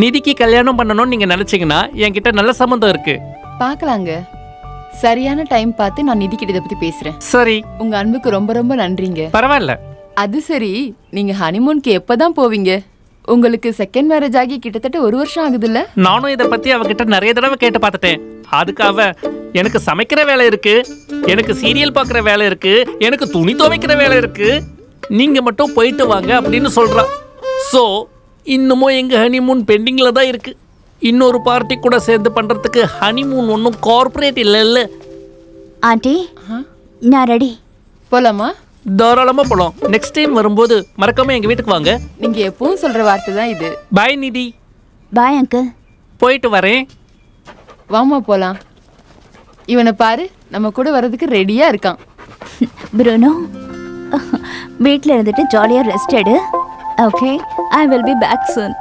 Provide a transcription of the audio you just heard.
நிதிக்கு கல்யாணம் பண்ணணும்னு நீங்க நினைச்சீங்கன்னா என்கிட்ட நல்ல சம்மந்தம் இருக்கு. பார்க்கலாங்க. சரியான டைம் பார்த்து நான் நிதி கிட்ட இதை பத்தி பேசுறேன். சரி, உங்க அன்புக்கு ரொம்ப ரொம்ப நன்றிங்க. பரவாயில்ல. அது சரி, நீங்க ஹனிமூனுக்கு எப்பதான் போவீங்க? உங்களுக்கு செகண்ட் மேரேஜ் ஆகி கிட்டத்தட்ட 1 வருஷம் ஆகுதுல்ல? நானும் இதை பத்தி அவகிட்ட நிறைய தடவை கேட்டு பார்த்துட்டேன். அதுக்கு அவ எனக்கு சமைக்கிற வேலை இருக்கு, எனக்கு சீரியல் பார்க்குற வேலை இருக்கு, எனக்கு துணி துவைக்கிற வேலை இருக்கு, நீங்க மட்டும் போயிட்டு வாங்க அப்படின்னு சொல்றா. ஸோ இன்னமும் எங்க ஹனிமூன் பெண்டிங்ல தான் இருக்கு. இன்னொரு பார்ட்டி கூட சேர்ந்து பண்றதுக்கு ஹனிமூன் ஒன்றும் கார்ப்பரேட் இல்லைல்ல. ஆண்டி, நான் ரெடி. போலாமா? தாராளமா போலாம். நெக்ஸ்ட் டைம் வரும்போது மறக்காம எங்க வீட்டுக்கு வாங்க. நீங்க எப்பவும் சொல்ற வார்த்தை தான் இது. பாய் நிதி. Bye uncle. போயிட்டு வரேன். வாமா போலாம். இவனை பாரு, நம்ம கூட வர்றதுக்கு ரெடியா இருக்கான். ப்ரூனோ, வீட்டில் இருந்துட்டு ஜாலியாக ரெஸ்ட் எடு. Okay, I will be back soon.